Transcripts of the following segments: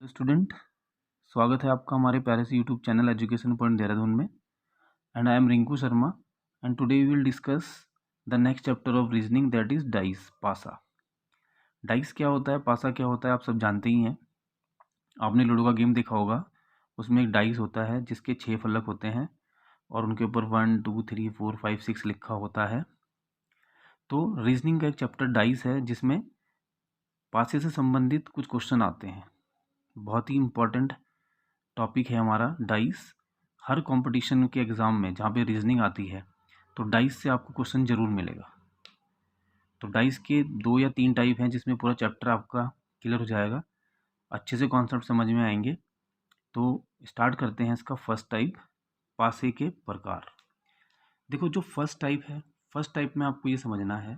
तो स्टूडेंट, स्वागत है आपका हमारे प्यारे से YouTube channel education point Dehradun में। And I am Rinku Sharma and today we will discuss the next chapter of reasoning, that is dice, पासा। डाइस क्या होता है, पासा क्या होता है, आप सब जानते ही हैं। आपने लूडो का गेम देखा होगा, उसमें एक डाइस होता है जिसके 6 फलक होते हैं और उनके ऊपर 1 2 3 4 5 6 लिखा होता है। तो रीजनिंग का एक चैप्टर डाइस है जिसमें पासे से संबंधित कुछ क्वेश्चन आते हैं। बहुत ही इम्पोर्टेंट टॉपिक है हमारा डाइस। हर कंपटीशन के एग्ज़ाम में जहाँ पे रीजनिंग आती है तो डाइस से आपको क्वेश्चन ज़रूर मिलेगा। तो डाइस के 2 या 3 टाइप हैं जिसमें पूरा चैप्टर आपका क्लियर हो जाएगा, अच्छे से कॉन्सेप्ट समझ में आएंगे। तो स्टार्ट करते हैं इसका फर्स्ट टाइप, पासे के प्रकार। देखो, जो फर्स्ट टाइप है, फर्स्ट टाइप में आपको ये समझना है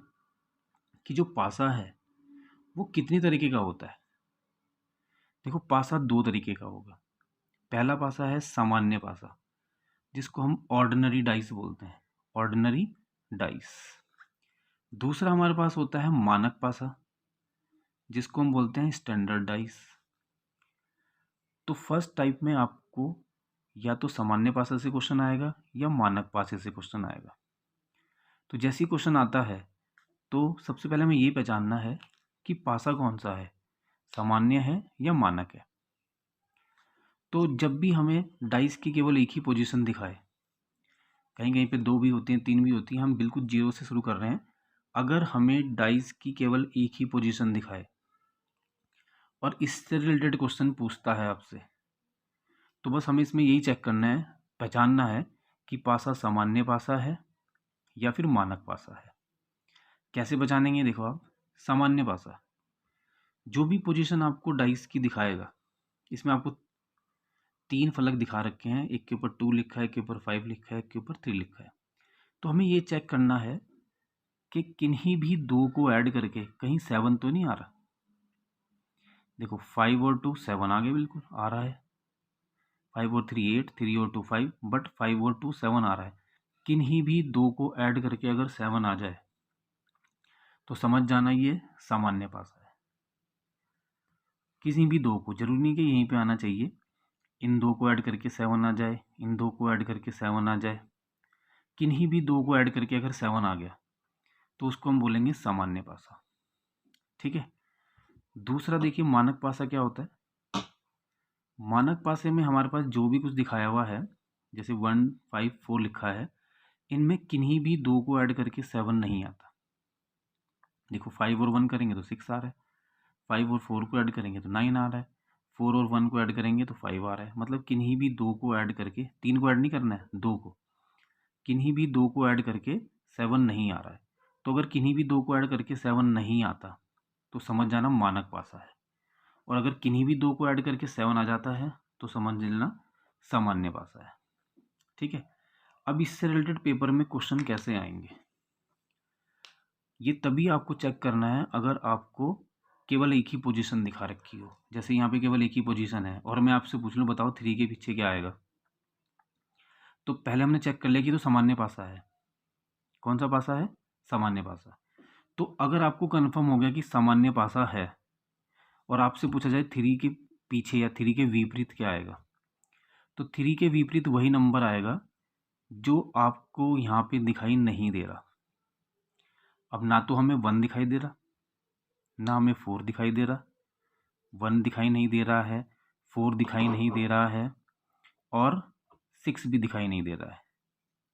कि जो पासा है वो कितनी तरीके का होता है। देखो, पासा 2 तरीके का होगा। पहला पासा है सामान्य पासा, जिसको हम ऑर्डिनरी डाइस बोलते हैं, ऑर्डिनरी डाइस। दूसरा हमारे पास होता है मानक पासा, जिसको हम बोलते हैं स्टैंडर्ड डाइस। तो फर्स्ट टाइप में आपको या तो सामान्य पासा से क्वेश्चन आएगा या मानक पासे से क्वेश्चन आएगा। तो जैसे ही क्वेश्चन आता है तो सबसे पहले हमें ये पहचानना है कि पासा कौन सा है, सामान्य है या मानक है। तो जब भी हमें डाइस की केवल एक ही पोजीशन दिखाए, कहीं कहीं पे 2 भी होती हैं, 3 भी होती हैं, हम बिल्कुल जीरो से शुरू कर रहे हैं। अगर हमें डाइस की केवल एक ही पोजीशन दिखाए और इससे रिलेटेड क्वेश्चन पूछता है आपसे, तो बस हमें इसमें यही चेक करना है, पहचानना है कि पासा सामान्य पासा है या फिर मानक पासा है। कैसे पहचानेंगे? देखो आप, सामान्य पासा, जो भी पोजीशन आपको डाइस की दिखाएगा, इसमें आपको 3 फलक दिखा रखे हैं, एक के ऊपर 2 लिखा है, एक के ऊपर 5 लिखा है, एक के ऊपर 3 लिखा है। तो हमें ये चेक करना है कि किन्हीं भी 2 को ऐड करके कहीं 7 तो नहीं आ रहा। देखो, 5 और 2 7 आ गए, बिल्कुल आ रहा है। 5 और 3 8, 3 और 2 5, बट 5 और 2 7 आ रहा है। किन्हीं भी 2 को ऐड करके अगर 7 आ जाए तो समझ जाना ये सामान्य पासा है। किसी भी 2 को, जरूरी नहीं कि यहीं पे आना चाहिए, इन 2 को ऐड करके 7 आ जाए, इन 2 को ऐड करके 7 आ जाए, किन्हीं भी 2 को ऐड करके अगर 7 आ गया तो उसको हम बोलेंगे सामान्य पासा। ठीक है। दूसरा देखिए, मानक पासा क्या होता है। मानक पासे में हमारे पास जो भी कुछ दिखाया हुआ है, जैसे 1 5 4 लिखा है, इनमें किन्हीं भी 2 को ऐड करके 7 नहीं आता। देखो, 5 और 1 करेंगे तो 6 आ रहा है, 5 और 4 को ऐड करेंगे तो 9 आ रहा है, 4 और 1 को ऐड करेंगे तो 5 आ रहा है। मतलब किन्हीं भी 2 को ऐड करके, 3 को ऐड नहीं करना है, 2 को, किन्हीं भी 2 को ऐड करके 7 नहीं आ रहा है। तो अगर किन्हीं भी 2 को ऐड करके 7 नहीं आता तो समझ जाना मानक पासा है। और अगर किन्हीं भी 2 को ऐड करके 7 आ जाता है तो समझ लेना सामान्य पासा है। ठीक है। अब इससे रिलेटेड पेपर में क्वेश्चन कैसे आएंगे, ये तभी आपको चेक करना है अगर आपको केवल एक ही पोजीशन दिखा रखी हो। जैसे यहाँ पे केवल एक ही पोजीशन है और मैं आपसे पूछ लूँ, बताओ 3 के पीछे क्या आएगा। तो पहले हमने चेक कर लिया कि तो सामान्य पासा है। कौन सा पासा है? सामान्य पासा। तो अगर आपको कंफर्म हो गया कि सामान्य पासा है और आपसे पूछा जाए 3 के पीछे या 3 के विपरीत क्या आएगा, तो 3 के विपरीत वही नंबर आएगा जो आपको यहाँ पे दिखाई नहीं दे रहा। अब ना तो हमें 1 दिखाई दे रहा, ना हमें 4 दिखाई दे रहा। 1 दिखाई नहीं दे रहा है, 4 दिखाई नहीं दे रहा है और 6 भी दिखाई नहीं दे रहा है।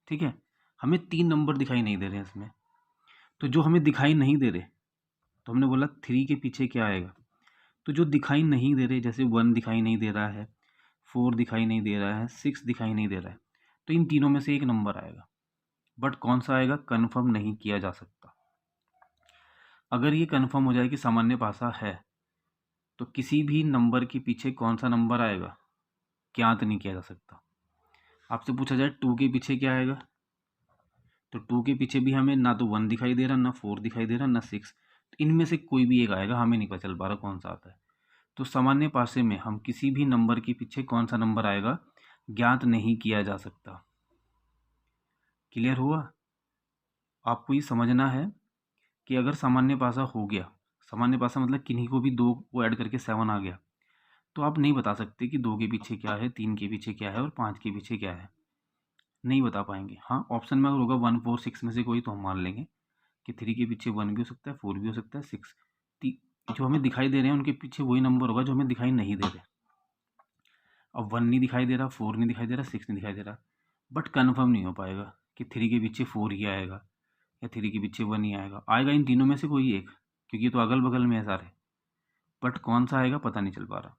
ठीक है। हमें 3 नंबर दिखाई नहीं दे रहे हैं इसमें। तो जो हमें दिखाई नहीं दे रहे, तो हमने बोला 3 के पीछे क्या आएगा। तो जो दिखाई नहीं दे रहे, जैसे 1 दिखाई नहीं दे रहा है, 4 दिखाई नहीं दे रहा है, 6 दिखाई नहीं दे रहा है, तो इन तीनों में से एक नंबर आएगा। बट कौन सा आएगा कंफर्म नहीं किया जा सकता। अगर ये कंफर्म हो जाए कि सामान्य पासा है तो किसी भी नंबर के पीछे कौन सा नंबर आएगा ज्ञात नहीं किया जा सकता। आपसे पूछा जाए 2 के पीछे क्या आएगा, तो 2 के पीछे भी हमें ना तो 1 दिखाई दे रहा, ना 4 दिखाई दे रहा, ना 6। तो इनमें से कोई भी एक आएगा, हमें नहीं पता चल पा रहा कौन सा आता है। तो सामान्य पासे में हम किसी भी नंबर के पीछे कौन सा नंबर आएगा ज्ञात नहीं किया जा सकता। क्लियर हुआ? आपको ये समझना है कि अगर सामान्य पासा हो गया, सामान्य पासा मतलब किन्हीं को भी 2 को ऐड करके 7 आ गया, तो आप नहीं बता सकते कि 2 के पीछे क्या है, 3 के पीछे क्या है और 5 के पीछे क्या है, नहीं बता पाएंगे। हाँ, ऑप्शन में अगर होगा 1 4 6 में से कोई तो हम मान लेंगे कि 3 के पीछे 1 भी हो सकता है, 4 भी हो सकता है, 6 जो हमें दिखाई दे रहे हैं उनके पीछे वही नंबर होगा जो हमें दिखाई नहीं दे रहे। अब 1 नहीं दिखाई दे रहा, 4 नहीं दिखाई दे रहा, 6 नहीं दिखाई दे रहा, बट कन्फर्म नहीं हो पाएगा कि 3 के पीछे 4 ही आएगा या 3 के पीछे 1 ही आएगा। आएगा इन तीनों में से कोई एक, क्योंकि ये तो अगल बगल में है सारे, बट कौन सा आएगा पता नहीं चल पा रहा।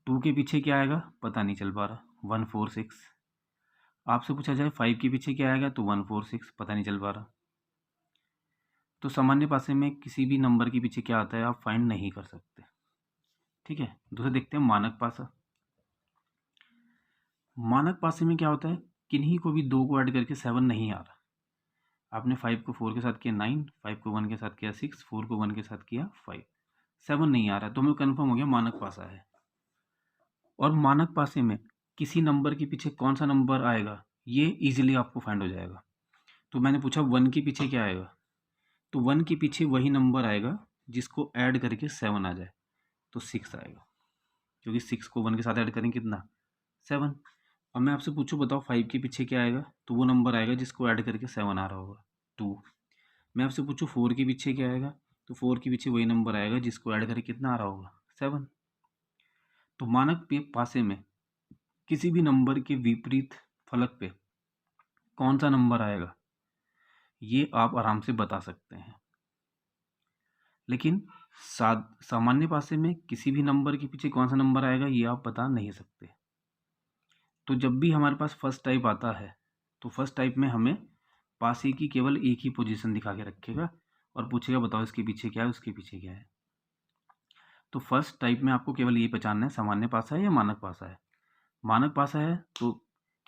2 के पीछे क्या आएगा पता नहीं चल पा रहा, 1 4 6। आपसे पूछा जाए 5 के पीछे क्या आएगा तो 1 4 6, पता नहीं चल पा रहा। तो सामान्य पासे में किसी भी नंबर के पीछे क्या आता है आप फाइंड नहीं कर सकते। ठीक है, दूसरा देखते हैं मानक पासा। मानक पासे में क्या होता है, किन्हीं को भी 2 को ऐड करके 7 नहीं आ रहा। आपने 5 को 4 के साथ किया 9, 5 को 1 के साथ किया 6, 4 को 1 के साथ किया 5, 7 नहीं आ रहा, तो हमें कन्फर्म हो गया मानक पासा है। और मानक पासे में किसी नंबर के पीछे कौन सा नंबर आएगा ये इजीली आपको फाइंड हो जाएगा। तो मैंने पूछा 1 के पीछे क्या आएगा, तो 1 के पीछे वही नंबर आएगा जिसको ऐड करके 7 आ जाए, तो 6 आएगा, क्योंकि 6 को 1 के साथ ऐड करेंगे कितना 7। अब मैं आपसे पूछूं बताओ 5 के पीछे क्या आएगा, तो वो नंबर आएगा जिसको ऐड करके 7 आ रहा होगा 2। मैं आपसे पूछूं 4 के पीछे क्या आएगा, तो 4 के पीछे वही नंबर आएगा जिसको ऐड करके कितना आ रहा होगा 7। तो मानक पासे में किसी भी नंबर के विपरीत फलक पे कौन सा नंबर आएगा ये आप आराम से बता सकते हैं, लेकिन सामान्य पासे में किसी भी नंबर के पीछे कौन सा नंबर आएगा ये आप बता नहीं सकते। तो जब भी हमारे पास फर्स्ट टाइप आता है तो फर्स्ट टाइप में हमें पासे की केवल एक ही पोजीशन दिखा के रखेगा और पूछेगा बताओ इसके पीछे क्या है उसके पीछे क्या है। तो फर्स्ट टाइप में आपको केवल ये पहचानना है सामान्य पासा है या मानक पासा है। मानक पासा है तो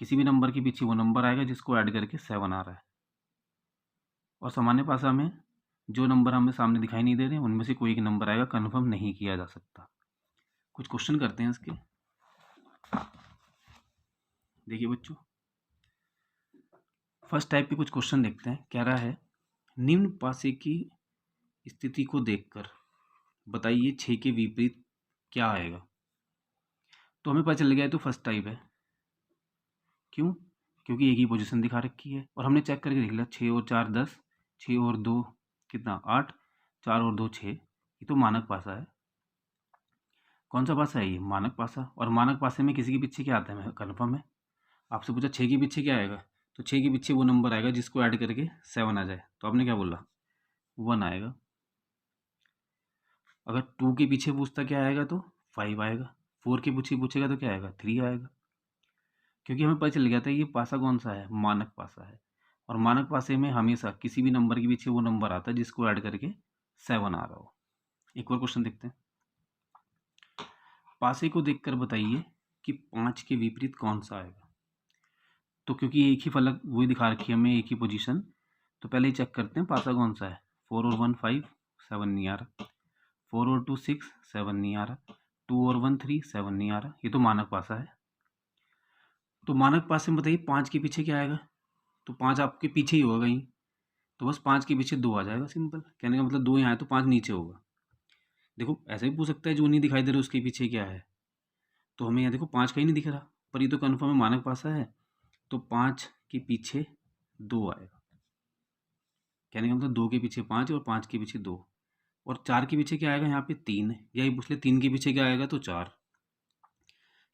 किसी भी नंबर के पीछे वो नंबर आएगा जिसको ऐड करके 7 आ रहा है, और सामान्य पासा में जो नंबर हमें सामने दिखाई नहीं दे रहे उनमें से कोई एक नंबर आएगा, कन्फर्म नहीं किया जा सकता। कुछ क्वेश्चन करते हैं इसके। देखिए बच्चों, फर्स्ट टाइप के कुछ क्वेश्चन देखते हैं। कह रहा है निम्न पासे की स्थिति को देखकर बताइए 6 के विपरीत क्या आएगा। तो हमें पता चल गया है तो फर्स्ट टाइप है, क्यों, क्योंकि एक ही पोजीशन दिखा रखी है और हमने चेक करके देख लिया 6 और 4 10, 6 और 2 कितना 8, 4 और 2 6, ये तो मानक पासा है। कौन सा पासा है ये, मानक पासा। और मानक पासे में किसी के पीछे क्या आता है कन्फर्म है। आपसे पूछा 6 के पीछे क्या आएगा, तो 6 के पीछे वो नंबर आएगा जिसको ऐड करके 7 आ जाए, तो आपने क्या बोला 1 आएगा। अगर 2 के पीछे पूछता क्या आएगा तो 5 आएगा, 4 के पीछे पूछेगा तो क्या आएगा 3 आएगा, क्योंकि हमें पता चल गया था ये पासा कौन सा है, मानक पासा है। और मानक पासे में हमेशा किसी भी नंबर के पीछे वो नंबर आता है जिसको ऐड करके 7 आ रहा हो। एक और क्वेश्चन देखते हैं। पासे को देखकर बताइए कि 5 के विपरीत कौन सा आएगा। तो क्योंकि एक ही फलक वही दिखा रखी है हमें, एक ही पोजीशन, तो पहले ही चेक करते हैं पासा कौन सा है। 4 और 1 5, 7 नहीं आ रहा। 4 और 2 6, 7 नहीं आ रहा। 2 और 1 3, 7 नहीं आ रहा। ये तो मानक पासा है। तो मानक पासे में बताइए 5 के पीछे क्या आएगा, तो 5 आपके पीछे ही होगा कहीं, तो बस 5 के पीछे 2 आ जाएगा। सिंपल, कहने का मतलब 2 यहाँ है तो 5 नीचे होगा। देखो ऐसे भी पूछ सकता है जो नहीं दिखाई दे रहा उसके पीछे क्या है, तो हमें यहाँ देखो 5 का ही नहीं दिख रहा, पर ये तो कन्फर्म है मानक पासा है, तो 5 के पीछे 2 आएगा। कहने का मतलब 2 के पीछे 5 और 5 के पीछे 2, और 4 के पीछे क्या आएगा यहाँ पे 3, यही पूछ ले 3 के पीछे क्या आएगा तो 4।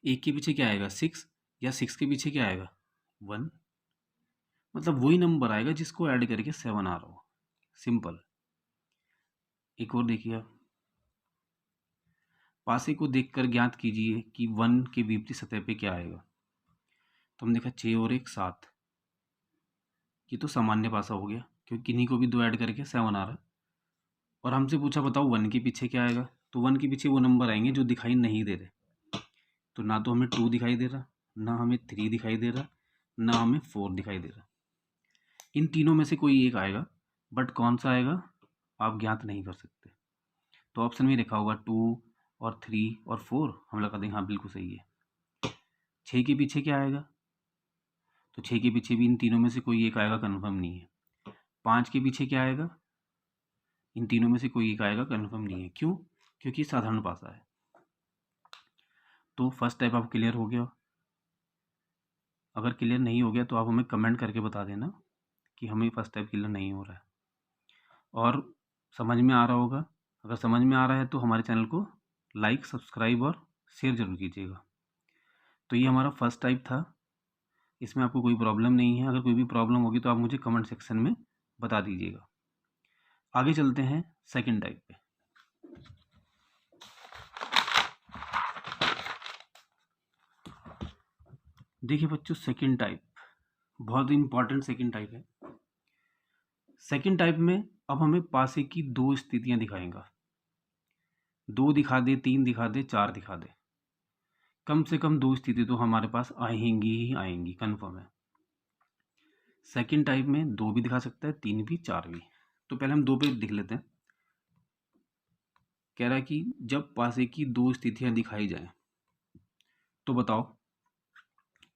1 के पीछे क्या आएगा 6, या 6 के पीछे क्या आएगा 1, मतलब वही नंबर आएगा जिसको ऐड करके 7 आ रहा हो। सिंपल। एक और देखिए आप, पासे को देखकर ज्ञात कीजिए कि 1 के विपरीत सतह पे क्या आएगा। तो हम देखा 6 और 1 7, ये तो सामान्य पासा हो गया क्योंकि किन्हीं को भी 2 ऐड करके 7 आ रहा है। और हमसे पूछा बताओ 1 के पीछे क्या आएगा, तो 1 के पीछे वो नंबर आएंगे जो दिखाई नहीं दे रहे। तो ना तो हमें 2 दिखाई दे रहा, ना हमें 3 दिखाई दे रहा, ना हमें 4 दिखाई दे रहा। इन तीनों में से कोई एक आएगा, बट कौन सा आएगा आप ज्ञात नहीं कर सकते। तो ऑप्शन में लिखा होगा 2 और 3 और 4, हम लगा देंगे हाँ बिल्कुल सही है। 6 के पीछे क्या आएगा, तो 6 के पीछे भी इन तीनों में से कोई एक आएगा, कन्फर्म नहीं है। 5 के पीछे क्या आएगा, इन तीनों में से कोई एक आएगा, कन्फर्म नहीं है। क्यों, क्योंकि साधारण पासा है। तो फर्स्ट टाइप आप क्लियर हो गया। अगर क्लियर नहीं हो गया तो आप हमें कमेंट करके बता देना कि हमें फर्स्ट टाइप क्लियर नहीं हो रहा है और समझ में आ रहा होगा। अगर समझ में आ रहा है तो हमारे चैनल को लाइक, सब्सक्राइब और शेयर ज़रूर कीजिएगा। तो ये हमारा फर्स्ट टाइप था, इसमें आपको कोई प्रॉब्लम नहीं है। अगर कोई भी प्रॉब्लम होगी तो आप मुझे कमेंट सेक्शन में बता दीजिएगा। आगे चलते हैं सेकंड टाइप पे। देखिए बच्चों, सेकंड टाइप बहुत इंपॉर्टेंट सेकंड टाइप है। सेकंड टाइप में अब हमें पासे की दो स्थितियां दिखाएगा। 2 दिखा दे, 3 दिखा दे, 4 दिखा दे, कम से कम 2 स्थिति तो हमारे पास आएंगी ही आएंगी, कन्फर्म है। सेकंड टाइप में 2 भी दिखा सकता है, 3 भी, 4 भी। तो पहले हम 2 पे दिख लेते हैं। कह रहा है कि जब पासे की 2 स्थितियां दिखाई जाए तो बताओ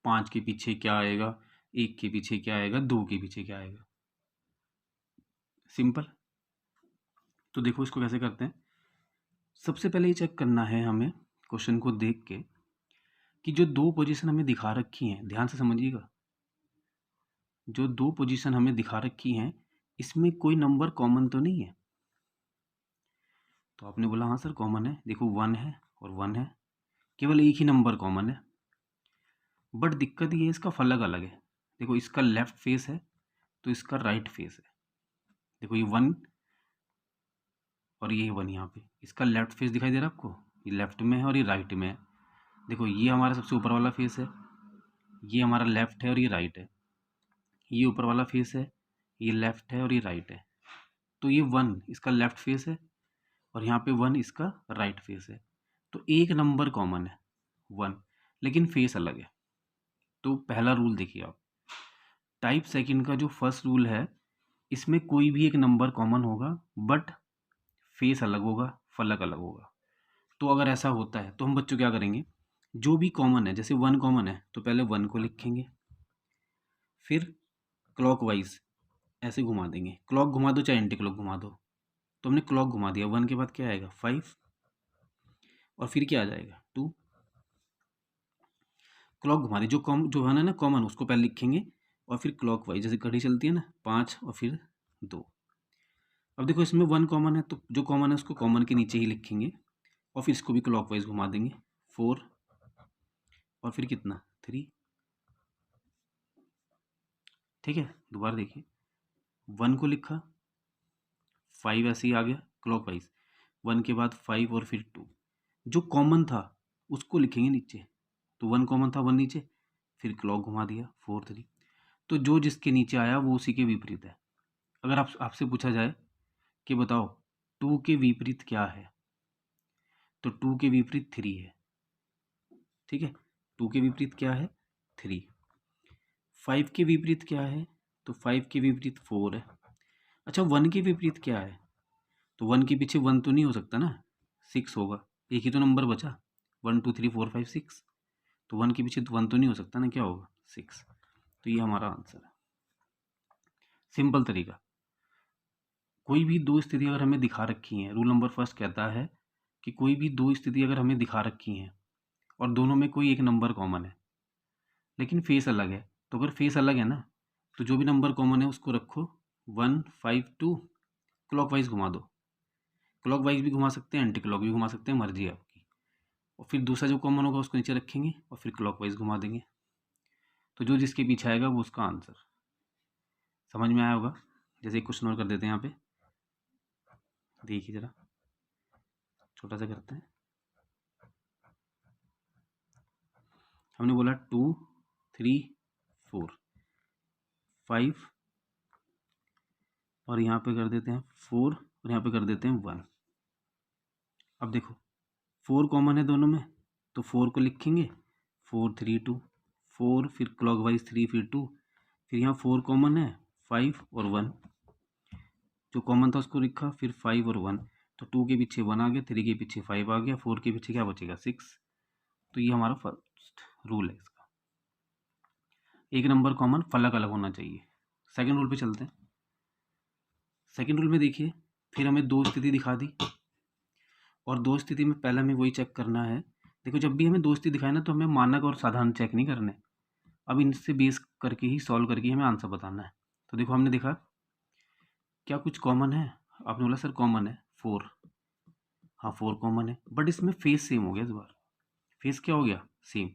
5 के पीछे क्या आएगा, 1 के पीछे क्या आएगा, 2 के पीछे क्या आएगा। सिंपल। तो देखो इसको कैसे करते हैं। सबसे पहले ये चेक करना है हमें क्वेश्चन को देख के कि जो 2 पोजीशन हमें दिखा रखी हैं, ध्यान से समझिएगा, जो 2 पोजीशन हमें दिखा रखी हैं इसमें कोई नंबर कॉमन तो नहीं है। तो आपने बोला हाँ सर कॉमन है, देखो 1 है और 1 है, केवल एक ही नंबर कॉमन है। बट दिक्कत ये है इसका फलक अलग है। देखो इसका लेफ्ट फेस है तो इसका राइट फेस है। देखो ये 1 और ये 1 यहाँ पे, इसका लेफ्ट फेस दिखाई दे रहा है आपको, ये लेफ्ट में है और ये राइट में है। देखो ये हमारा सबसे ऊपर वाला फेस है, ये हमारा लेफ्ट है और ये राइट है। ये ऊपर वाला फेस है, ये लेफ्ट है और ये राइट है। तो ये 1 इसका लेफ्ट फेस है और यहाँ पे 1 इसका राइट फेस है। तो एक नंबर कॉमन है 1, लेकिन फेस अलग है। तो पहला रूल देखिए आप, टाइप सेकंड का जो फर्स्ट रूल है, इसमें कोई भी एक नंबर कॉमन होगा बट फेस अलग होगा, फलक अलग होगा। तो अगर ऐसा होता है तो हम बच्चों क्या करेंगे, जो भी कॉमन है, जैसे 1 कॉमन है तो पहले 1 को लिखेंगे, फिर क्लॉकवाइज ऐसे घुमा देंगे। क्लॉक घुमा दो चाहे एंटी क्लॉक घुमा दो। तो हमने क्लॉक घुमा दिया, 1 के बाद क्या आएगा 5 और फिर क्या आ जाएगा 2। क्लॉक घुमा दी, जो है ना कॉमन उसको पहले लिखेंगे और फिर क्लॉकवाइज जैसे घड़ी चलती है ना 5 और फिर 2। अब देखो इसमें 1 कॉमन है तो जो कॉमन है उसको कॉमन के नीचे ही लिखेंगे और फिर इसको भी क्लॉकवाइज घुमा देंगे 4 और फिर कितना 3। ठीक है, दोबारा देखिए, 1 को लिखा, 5 ऐसे ही आ गया क्लॉकवाइज, 1 के बाद 5 और फिर 2। जो कॉमन था उसको लिखेंगे नीचे, तो 1 कॉमन था 1 नीचे, फिर क्लॉक घुमा दिया 4 3। तो जो जिसके नीचे आया वो उसी के विपरीत है। अगर आपसे पूछा जाए कि बताओ 2 के विपरीत क्या है, तो 2 के विपरीत 3 है। ठीक है, 2 के विपरीत क्या है 3। 5 के विपरीत क्या है, तो 5 के विपरीत 4 है। अच्छा 1 के विपरीत क्या है, तो 1 के पीछे 1 तो नहीं हो सकता ना, 6 होगा, एक ही तो नंबर बचा, 1 2 3 4 5 6। तो 1 के पीछे 1 तो नहीं हो सकता ना, क्या होगा 6। तो ये हमारा आंसर है। सिंपल तरीका। कोई भी 2 स्थिति अगर हमें दिखा रखी हैं, रूल नंबर फर्स्ट कहता है कि कोई भी 2 स्थिति अगर हमें दिखा रखी हैं और दोनों में कोई एक नंबर कॉमन है लेकिन फेस अलग है, तो अगर फेस अलग है ना तो जो भी नंबर कॉमन है उसको रखो 1 5 2, क्लॉकवाइज घुमा दो। क्लॉकवाइज भी घुमा सकते हैं, एंटी क्लॉक भी घुमा सकते हैं, मर्जी है आपकी। और फिर दूसरा जो कॉमन होगा उसको नीचे रखेंगे और फिर क्लॉकवाइज घुमा देंगे। तो जो जिसके पीछे आएगा वो उसका आंसर। समझ में आया होगा। जैसे एक क्वेश्चन और कर देते हैं यहाँ पे, देखिए जरा, छोटा सा करते हैं। हमने बोला 2 3 4 5 और यहाँ पे कर देते हैं 4 और यहाँ पे कर देते हैं 1। अब देखो 4 कॉमन है दोनों में तो 4 को लिखेंगे 4 3 2, 4 फिर क्लॉकवाइज 3 फिर 2, फिर यहाँ 4 कॉमन है 5 और 1, जो कॉमन था उसको लिखा, फिर 5 और 1। तो 2 के पीछे 1 आ गया, 3 के पीछे 5 आ गया, 4 के पीछे क्या बचेगा 6। तो ये हमारा फर्स्ट रूल है इसका, एक नंबर कॉमन, फलक अलग होना चाहिए। सेकंड रूल पे चलते हैं। सेकंड रूल में देखिए, फिर हमें 2 स्थिति दिखा दी और 2 स्थिति में पहले हमें वही चेक करना है देखो जब भी हमें दोस्ती दिखाए ना तो हमें मानक और साधारण चेक नहीं करने, अब इनसे बेस करके ही सॉल्व करके हमें आंसर बताना है। तो देखो हमने देखा क्या कुछ कॉमन है, आपने बोला सर कॉमन है 4, हाँ 4 कॉमन है, बट इसमें फेस सेम हो गया इस बार। फेस क्या हो गया, सेम।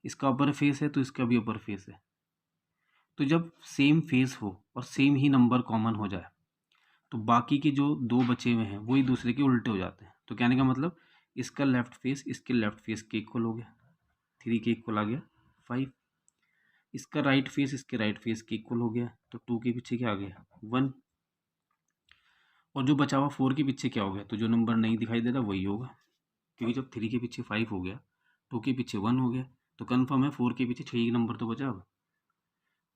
इसका अपर फेस है तो इसका भी अपर फेस है। तो जब सेम फेस हो और सेम ही नंबर कॉमन हो जाए तो बाकी के जो दो बचे हुए हैं वो एक दूसरे के उल्टे हो जाते हैं। तो कहने का मतलब इसका लेफ्ट फेस इसके लेफ्ट फेस के इक्वल हो गया, 3 के इक्वल आ गया 5। इसका राइट फेस इसके राइट फेस के इक्वल हो गया, तो 2 के पीछे क्या आ गया 1। और जो बचा हुआ 4 के पीछे क्या हो गया, तो जो नंबर नहीं दिखाई दे रहा वही होगा, क्योंकि जब 3 के पीछे 5 हो गया, 2 के पीछे 1 हो गया, तो कन्फर्म है 4 के पीछे 6 नंबर तो बचा। अब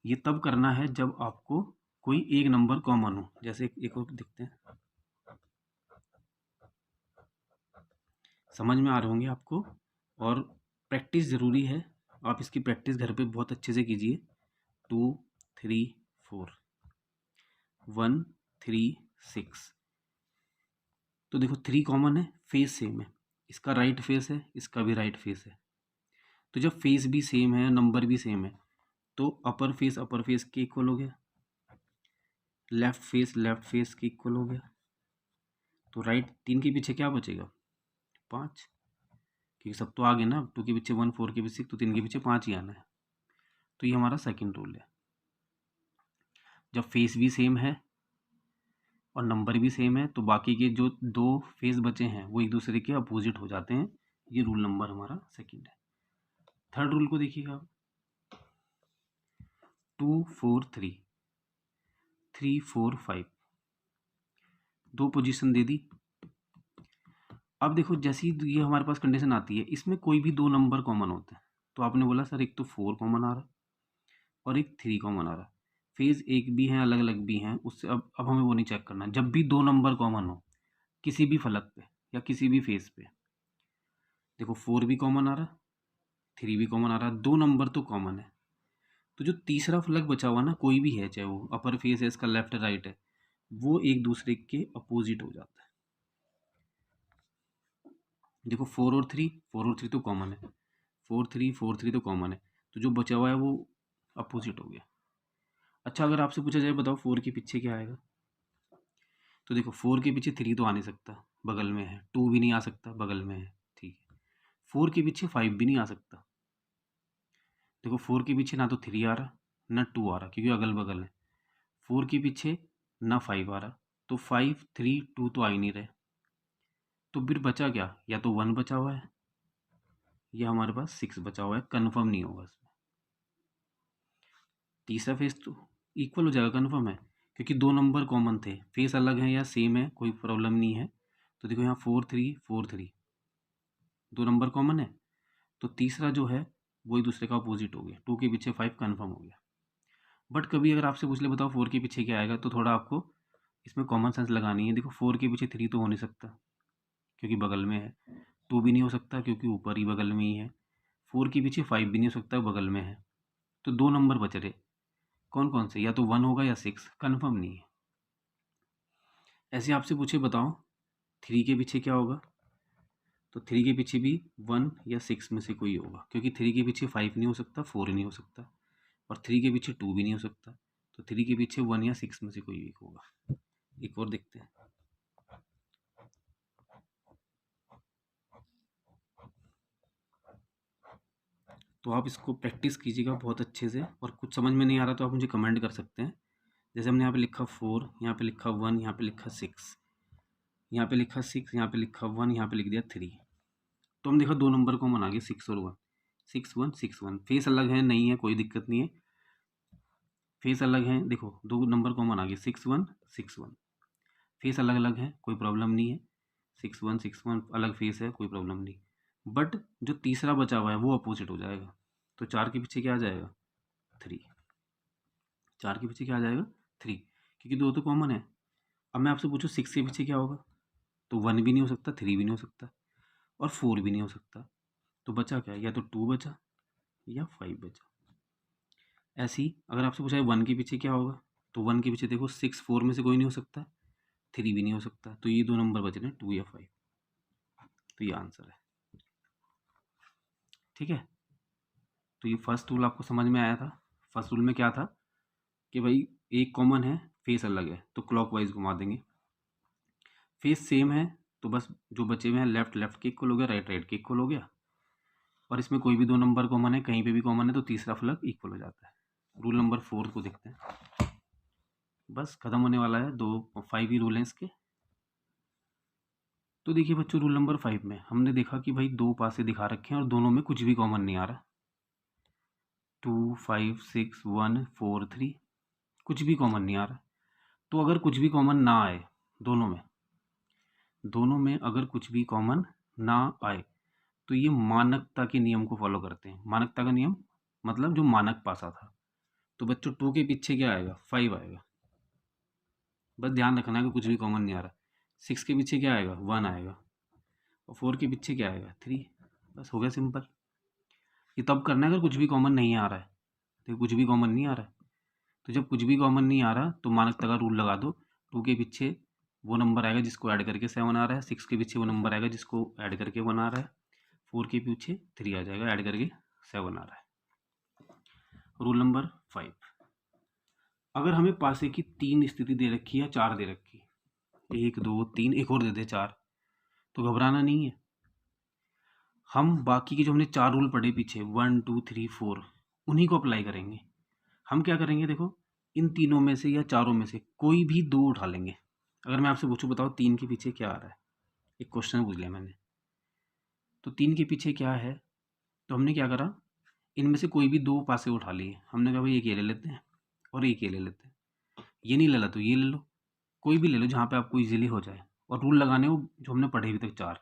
ये तब करना है जब आपको कोई एक नंबर कॉमन हो। जैसे एक और देखते हैं, समझ में आ रहे होंगे आपको, और प्रैक्टिस ज़रूरी है। आप इसकी प्रैक्टिस घर पे बहुत अच्छे से कीजिए। 2 3 4 1 3 6। तो देखो 3 कॉमन है, फेस सेम है, इसका राइट फेस है इसका भी राइट फेस है। तो जब फेस भी सेम है नंबर भी सेम है तो अपर फेस के इक्वल हो गया, लेफ्ट फेस के इक्वल हो गया। तो राइट 3 के पीछे क्या बचेगा 5, क्योंकि सब तो आ गए ना, 2 के पीछे 1 4 के पीछे 6, तो 3 के पीछे 5 ही आना है। तो ये हमारा सेकंड रूल है। जब फेस भी सेम है और नंबर भी सेम है तो बाकी के जो दो फेस बचे हैं वो एक दूसरे के अपोजिट हो जाते हैं। ये रूल नंबर हमारा सेकंड है। थर्ड रूल को देखिएगा आप, 2 4 3 3 4 5, दो पोजीशन दे दी। अब देखो जैसी ये हमारे पास कंडीशन आती है इसमें कोई भी दो नंबर कॉमन होते हैं। तो आपने बोला सर एक तो 4 कॉमन आ रहा और एक 3 कॉमन आ रहा, फेज एक भी हैं अलग अलग भी हैं, उससे अब हमें वो नहीं चेक करना। जब भी दो नंबर कॉमन हो किसी भी फलक पे या किसी भी फेज पे, देखो 4 भी कॉमन आ रहा 3 भी कॉमन आ रहा, दो नंबर तो कॉमन है। तो जो तीसरा फलक बचा हुआ ना कोई भी है, चाहे वो अपर फेस है इसका लेफ्ट राइट है, वो एक दूसरे के अपोजिट हो जाता है। देखो 4 और 3 तो कॉमन है, 4 3 तो कॉमन है, तो जो बचा हुआ है वो अपोजिट हो गया। अच्छा अगर आपसे पूछा जाए बताओ 4 के पीछे क्या आएगा, तो देखो 4 के पीछे 3 तो आ नहीं सकता, बगल में है। 2 भी नहीं आ सकता, बगल में है। ठीक है, 4 के पीछे 5 भी नहीं आ सकता। देखो 4 के पीछे ना तो 3 आ रहा ना 2 आ रहा, क्योंकि अगल बगल है। 4 के पीछे ना 5 आ रहा, तो 5 3 2 तो आ ही नहीं रहे। तो फिर बचा क्या, या तो 1 बचा हुआ है या हमारे पास 6 बचा हुआ है, कन्फर्म नहीं होगा इसमें। तीसरा फेस तो इक्वल हो जाएगा, कन्फर्म है, क्योंकि दो नंबर कॉमन थे, फेस अलग है या सेम है कोई प्रॉब्लम नहीं है। तो देखो यहाँ 4 3 दो नंबर कॉमन है, तो तीसरा जो है वो एक दूसरे का अपोजिट हो गया, 2 के पीछे 5 कन्फर्म हो गया। बट कभी अगर आपसे पूछ ले बताओ 4 के पीछे क्या आएगा, तो थोड़ा आपको इसमें कॉमन सेंस लगानी है। देखो 4 के पीछे 3 तो हो नहीं सकता क्योंकि बगल में है, 2 भी नहीं हो सकता क्योंकि ऊपर ही बगल में ही है, 4 के पीछे 5 भी नहीं हो सकता बगल में है। तो दो नंबर बच रहे, कौन कौन से, या तो 1 होगा या 6, कन्फर्म नहीं है। ऐसे आपसे पूछे बताओ 3 के पीछे क्या होगा, तो 3 के पीछे भी 1 या 6 में से कोई होगा, क्योंकि 3 के पीछे 5 नहीं हो सकता, 4 नहीं हो सकता, और 3 के पीछे 2 भी नहीं हो सकता। तो 3 के पीछे 1 या 6 में से कोई एक होगा। एक और देखते हैं, तो आप इसको प्रैक्टिस कीजिएगा बहुत अच्छे से, और कुछ समझ में नहीं आ रहा तो आप मुझे कमेंट कर सकते हैं। जैसे हमने यहाँ पे लिखा 4, यहाँ पे लिखा 1, यहाँ पे लिखा 6, यहाँ पे लिखा 6, यहाँ पे लिखा 1, यहाँ पे लिख दिया 3। तो हम देखो दो नंबर कॉमन आ गए 6 और 1, 6 1 6 1, फेस अलग है नहीं है कोई दिक्कत नहीं है, फेस अलग है, देखो दो नंबर कॉमन आ गए 6 1 6 1, फेस अलग अलग है कोई प्रॉब्लम नहीं है, 6 1 अलग फेस है कोई प्रॉब्लम नहीं। बट जो तीसरा बचा हुआ है वो अपोजिट हो जाएगा, तो 4 के पीछे क्या आ जाएगा 3, 4 के पीछे क्या आ जाएगा 3, क्योंकि दो तो कॉमन है। अब मैं आपसे पूछूँ 6 के पीछे क्या होगा, तो 1 भी नहीं हो सकता, 3 भी नहीं हो सकता, और 4 भी नहीं हो सकता। तो बचा क्या, या तो 2 बचा या 5 बचा। ऐसे ही अगर आपसे पूछा है 1 के पीछे क्या होगा, तो 1 के पीछे देखो 6 4 में से कोई नहीं हो सकता, 3 भी नहीं हो सकता, तो ये दो नंबर बच रहे हैं 2 या 5। तो ये आंसर है। ठीक है, तो ये फर्स्ट रूल आपको समझ में आया था। फर्स्ट रूल में क्या था कि भाई एक कॉमन है, फेस अलग है, तो क्लॉकवाइज घुमा देंगे। फेस सेम है तो बस जो बचे हुए हैं लेफ्ट लेफ्ट के इक्वल हो गया, राइट राइट के इक्वल हो गया, और इसमें कोई भी दो नंबर कॉमन है, कहीं पे भी कॉमन है, तो तीसरा फलक इक्वल हो जाता है। रूल नंबर 4 को देखते हैं, बस खत्म होने वाला है, 5 ही रूल हैं इसके। तो देखिए बच्चों, रूल नंबर 5 में हमने देखा कि भाई दो पासे दिखा रखे हैं और दोनों में कुछ भी कॉमन नहीं आ रहा। 2 5 6 1 4 3 कुछ भी कॉमन नहीं आ रहा। तो अगर कुछ भी कॉमन ना आए दोनों में अगर कुछ भी कॉमन ना आए तो ये मानकता के नियम को फॉलो करते हैं। मानकता का नियम मतलब जो मानक पासा था। तो बच्चों 2 के पीछे क्या आएगा, 5 आएगा। बस ध्यान रखना है कि कुछ भी कॉमन नहीं आ रहा। 6 के पीछे क्या आएगा, 1 आएगा, और 4 के पीछे क्या आएगा, 3। बस हो गया सिंपल। ये तब करना है अगर कुछ भी कॉमन नहीं आ रहा है। तो कुछ भी कॉमन नहीं आ रहा है, तो जब कुछ भी कॉमन नहीं आ रहा तो मानकता का रूल लगा दो। 2 के पीछे वो नंबर आएगा जिसको ऐड करके 7 आ रहा है, 6 के पीछे वो नंबर आएगा जिसको ऐड करके 1 आ रहा है, 4 के पीछे 3 आ जाएगा ऐड करके 7 आ रहा है। रूल नंबर 5, अगर हमें पासे की 3 स्थिति दे रखी है, 4 दे रखी, 1 2 3, एक और दे दे 4, तो घबराना नहीं है। हम बाकी के जो हमने 4 रूल पढ़े पीछे 1 2 3 4 उन्हीं को अप्लाई करेंगे। हम क्या करेंगे, देखो इन तीनों में से या चारों में से कोई भी दो उठा लेंगे। अगर मैं आपसे पूछूं बताओ 3 के पीछे क्या आ रहा है, एक क्वेश्चन पूछ लिया मैंने, तो 3 के पीछे क्या है, तो हमने क्या करा, इनमें से कोई भी दो पासे उठा लिए। हमने कहा भाई एक ये ले लेते हैं और एक ये ले लेते हैं। ये नहीं ले ला तो ये ले लो, कोई भी ले लो जहाँ पे आपको इजीली हो जाए। और रूल लगाने वो जो हमने पढ़े अभी तक 4,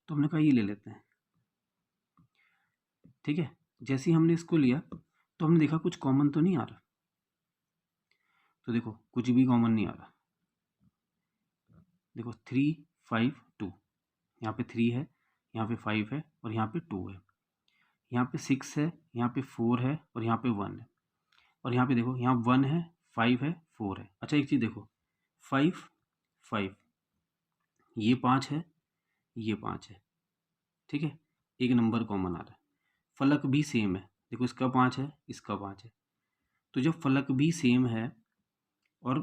तो हमने कहा ये ले लेते हैं। ठीक है, जैसे ही हमने इसको लिया तो हमने देखा कुछ कॉमन तो नहीं आ रहा। तो देखो कुछ भी कॉमन नहीं आ रहा। देखो 3 5 2, यहाँ पे 3 है, यहाँ पे 5 है और यहाँ पे 2 है, यहाँ पे 6 है, यहाँ पे 4 है और यहाँ पे 1 है, और यहाँ पे देखो यहाँ 1 है, 5 है, 4 है। अच्छा एक चीज़ देखो, 5 5, ये 5 है, ये 5 है, ठीक है, एक नंबर कॉमन आ रहा है। फलक भी सेम है, देखो इसका 5 है, इसका 5 है। तो जब फलक भी सेम है और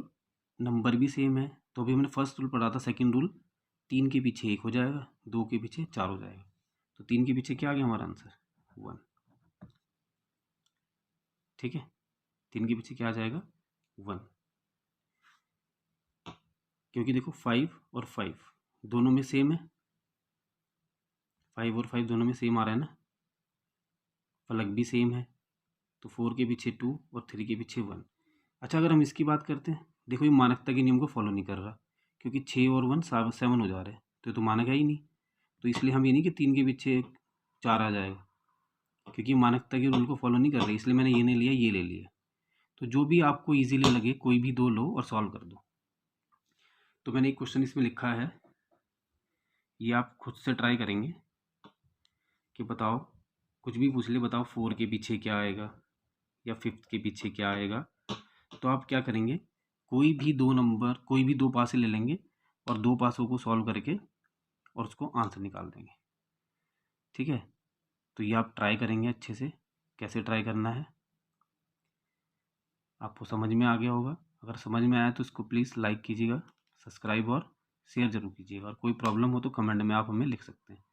नंबर भी सेम है, तो अभी हमने फर्स्ट रूल पढ़ा था, सेकंड रूल, 3 के पीछे 1 हो जाएगा, 2 के पीछे 4 हो जाएगा। तो 3 के पीछे क्या आ गया हमारा आंसर, 1। ठीक है, 3 के पीछे क्या आ जाएगा, 1, क्योंकि देखो 5 और 5 दोनों में सेम है, 5 और 5 दोनों में सेम आ रहा है ना, फलक भी सेम है, तो 4 के पीछे 2 और 3 के पीछे 1। अच्छा अगर हम इसकी बात करते हैं, देखो ये मानकता के नियम को फॉलो नहीं कर रहा, क्योंकि 6 और 1 7 हो जा रहे हैं, तो मानक है ही नहीं। तो इसलिए हम ये नहीं कि 3 के पीछे 4 आ जाएगा, क्योंकि मानकता के रूल को फॉलो नहीं कर रहे, इसलिए मैंने ये नहीं लिया, ये ले लिया। तो जो भी आपको इजीली लगे कोई भी दो लो और सॉल्व कर दो। तो मैंने एक क्वेश्चन इसमें लिखा है, ये आप खुद से ट्राई करेंगे कि बताओ, कुछ भी पूछ ले, बताओ 4 के पीछे क्या आएगा या 5 के पीछे क्या आएगा। तो आप क्या करेंगे, कोई भी दो नंबर, कोई भी दो पासे ले लेंगे और दो पासों को सॉल्व करके और उसको आंसर निकाल देंगे। ठीक है, तो ये आप ट्राई करेंगे अच्छे से, कैसे ट्राई करना है आपको समझ में आ गया होगा। अगर समझ में आया तो इसको प्लीज़ लाइक कीजिएगा, सब्सक्राइब और शेयर ज़रूर कीजिएगा, और कोई प्रॉब्लम हो तो कमेंट में आप हमें लिख सकते हैं।